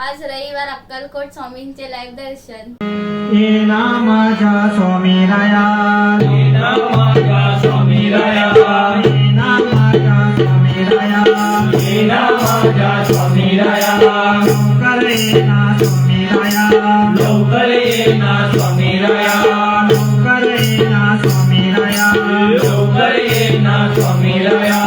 आज रविवार अक्कलकोट स्वामींचे लाईव्ह दर्शन। ये नामाच्या स्वामी राया, ये नामाच्या स्वामी राया, ये नामाच्या स्वामी राया, ये नामाच्या स्वामी राया, लवकर ये ना स्वामी राया, लवकर ये ना स्वामी राया, लवकर ये ना स्वामी राया, लवकर ये ना स्वामी राया,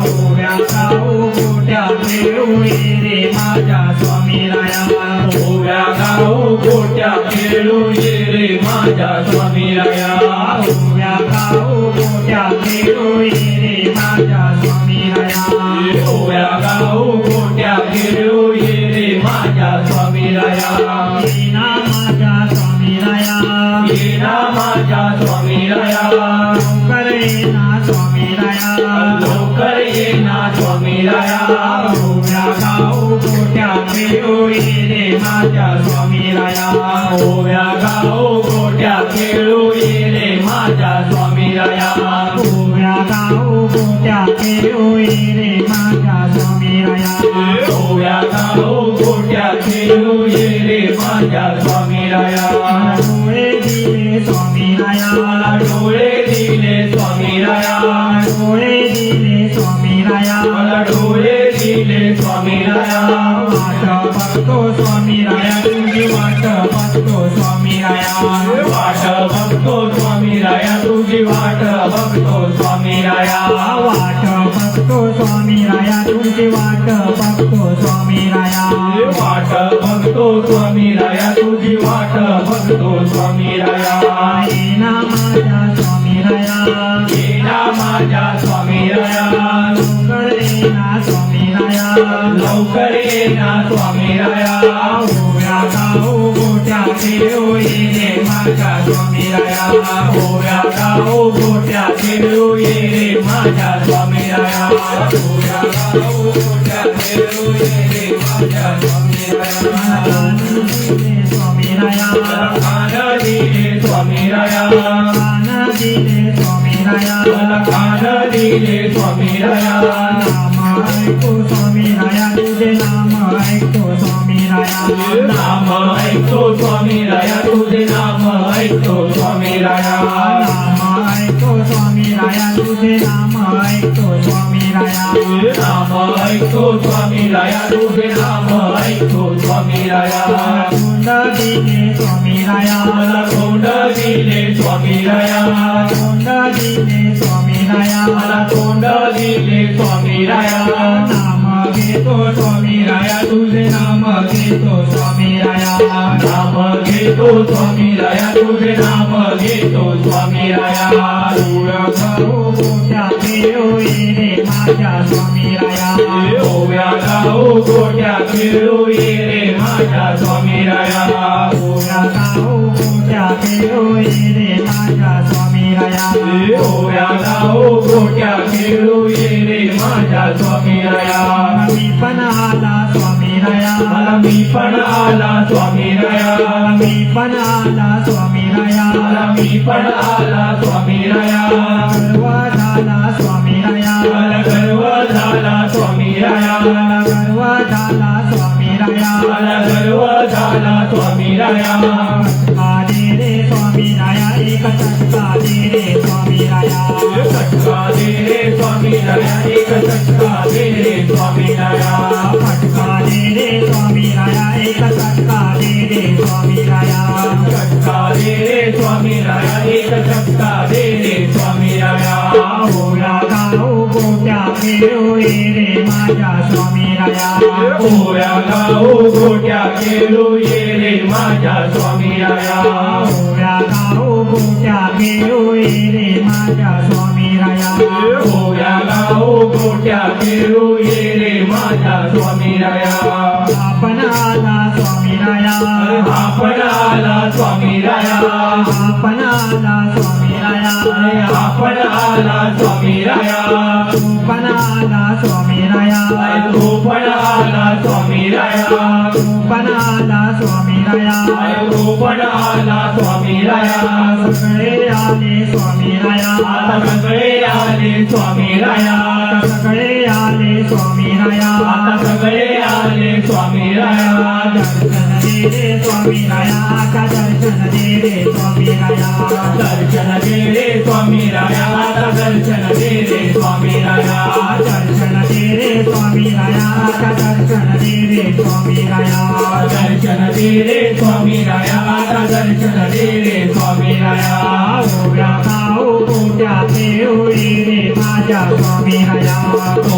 ओव्या गाऊ गोट्या खेळू ये रे माझ्या स्वामी राया, ओव्या गाऊ गोट्या खेळू ये रे माझ्या स्वामी राया, ओव्या गाऊ गोट्या खेळू ये रे माझ्या स्वामी राया, ओव्या गाऊ गोट्या खेळू ये रे माझ्या स्वामी राया, ये नामाच्या स्वामी राया, ये नामाच्या स्वामी राया, लवकर ये ना स्वामी राया, लवकर ये ना स्वामी राया, ओव्या गाऊ गोट्या खेळू ये रे माझ्या स्वामी राया, ओव्या गाऊ गोट्या खेळू ये रे माझ्या स्वामी राया, ओव्या गाऊ गोट्या खेळू ये रे माझ्या स्वामी राया, ओव्या गाऊ गोट्या खेळू ये रे माझ्या स्वामी राया, डोळे दिले स्वामी राया, मला डोळे दिले स्वामी राया, डोळे दिले स्वामी राया, मला डोळे दिले स्वामी राया, वाट बघतो स्वामी राया, तुझी वाट बघतो स्वामी राया, वाट बघतो स्वामी राया, तुझी वाट बघतो स्वामी राया, वाट बघतो स्वामी राया, तुझी वाट बघतो स्वामी राया, वाट बघतो स्वामी राया, तुझी वाट बघतो स्वामी राया, ये ना माझ्या स्वामी राया, ये ना माझ्या स्वामी राया, लवकर ये ना स्वामी राया, लवकर ये ना स्वामी राया, ओव्या गाऊ गोट्या खेळू ये रे माझ्या स्वामी राया, ओव्या गाऊ गोट्या खेळू ये रे माझ्या स्वामी राया, ओव्या गाऊ गोट्या खेळू ये रे माझ्या स्वामी राया, स्वामी राया, खान दिले स्वामी राया, कान दिले स्वामी राया, मला खान दिले स्वामी राया, नाम ऐकतो स्वामी राया, तुझे नाम ऐकतो स्वामी राया, नाम ऐकतो स्वामी राया, तुझे नाम ऐकतो स्वामी राया, नाम ऐकतो स्वामी राया, तुझे नाम ऐकतो स्वामी राया, नाम ऐकतो स्वामी राया, तुझे नाम ऐकतो स्वामी राया, तोंड दिले स्वामी राया, मला तोंड दिले स्वामी राया, तोंड दिले स्वामी राया, मला तोंड दिले स्वामी राया, नाम घेतो स्वामी राया, तुझे नाम घेतो स्वामी राया, नाम घेतो स्वामी राया, तुझे नाम घेतो स्वामी राया, ओव्या गाऊ गोट्या खेळू ये रे माझ्या स्वामी राया, ओव्या गाऊ गोट्या खेळू ये रे माझ्या स्वामी राया, ओव्या गाऊ गोट्या खेळू ये रे माझ्या स्वामी राया, ओव्या गाऊ गोट्या खेळू ये रे माझ्या स्वामी राया, मी पण आला स्वामी राया, मला मी पण आला स्वामी राया, मी पण आला स्वामी राया, मला मी पण आला स्वामी राया, गर्व झाला स्वामी राया, मला गर्व झाला स्वामी राया, गर्व झाला स्वामी राया, मला गर्व झाला स्वामी राया, फटका दे रे स्वामी राया, एक फटका दे रे स्वामी राया, फटका दे रे स्वामी राया, एक फटका दे रे स्वामी राया, फटका दे रे स्वामी राया, एक फटका दे रे स्वामी राया, फटका दे रे स्वामी राया, एक फटका दे रे स्वामी राया, ओव्या गाऊ गोट्या खेळू ये रे माझ्या स्वामी राया, ओव्या गाऊ गोट्या खेळू ये रे माझ्या स्वामी राया, ओव्या गाऊ गोट्या खेळू ये रे माझ्या स्वामी राया, ओव्या गाऊ गोट्या खेळू ये रे माझ्या स्वामी राया, आपण आला स्वामी राया, आपण आला स्वामी राया, आपण आला स्वामी राया, आपण आला स्वामी राया, तू पण आला स्वामी राया, तू पण आला स्वामी राया, तू पण आला स्वामी राया, तू पण आला स्वामी स्वामी राया सगळे आले स्वामी राया आता सगळे आले स्वामी राया सगळे आले स्वामी राया आता सगळे आले स्वामी राया दर्शन दे रे स्वामी राया का दर्शन दे रे स्वामी राया दर्शन दे रे स्वामी राया आता दर्शन दे रे स्वामी राया दर्शन दे रे स्वामी राया का दर्शन दे रे स्वामी राया दर्शन दे रे स्वामी राया आता दर्शन दे रे स्वामी राया ओव्या गाऊ गोट्याचे ओळी रे माझ्या स्वामी राया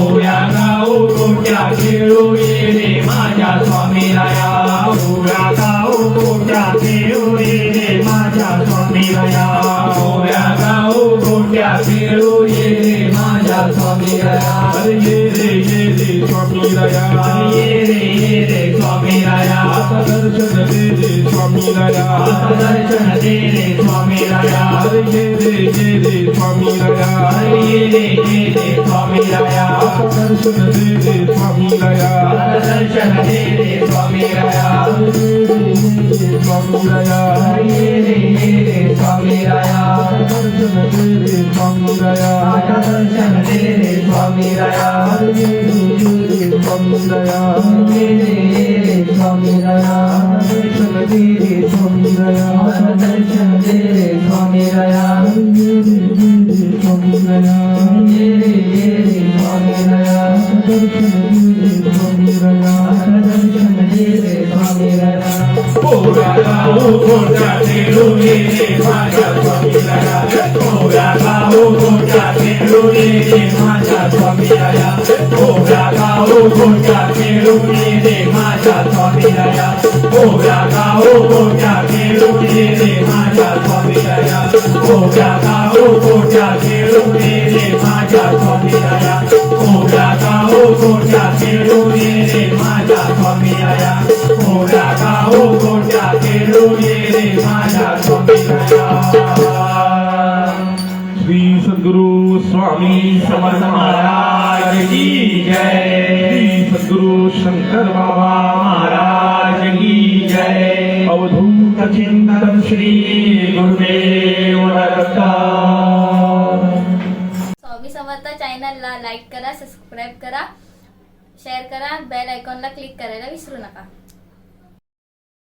ओव्या गाऊ गोट्या खेळू ये रे माझ्या स्वामी राया ओव्या गाऊ गोट्याचे ओळी रे माझ्या स्वामी राया ओव्या गाऊ गोट्या खेळू ये रे माझ्या स्वामी राया अरे ये रे स्वामी राया ये रे स्वामी राया आता दर्शन दे रे स्वामी राया आता दर्शन दे रे स्वामी राया अरे ये रे स्वामी राया अरे ये रे स्वामी राया दर्शन दे रे स्वामी राया दर्शन दे रे स्वामी राया स्वामी राया ये रे स्वामी राया दर्शन दे रे स्वामी राया दर्शन दे रे स्वामी राया स्वामी राया ये रे स्वामी राया दर्शन दे रे स्वामी राया दर्शन दे रे स्वामी राया स्वामी राया ये रे स्वामी राया दर्शन दे रे स्वामी राया दर्शन दे रे स्वामी राया ओव्या गाऊ गोट्या खेळू ये रे माझ्या स्वामी राया ओव्या गाऊ गोट्या खेळू ये रे माझ्या स्वामी राया ओव्या गाऊ गोट्या खेळू ये रे माझ्या स्वामी राया ओव्या गाऊ गोट्या खेळू ये रे माझ्या स्वामी राया ओव्या गाऊ गोट्या खेळू ये रे माझ्या स्वामी राया ओव्या गाऊ गोट्या खेळू ये रे माझ्या स्वामी राया ओव्या गाऊ गोट्या खेळू ये रे माझ्या स्वामी राया श्री सद्गुरु स्वामी समर्थ महाराज की जय श्री सद्गुरु शंकर बाबा महाराज की जय अवधूत चिंतन श्री गुरुदेव दत्त स्वामी समर्थ चॅनलला लाईक करा, सबस्क्राईब करा, शेअर करा, बेल आयकॉनला क्लिक करायला विसरू नका.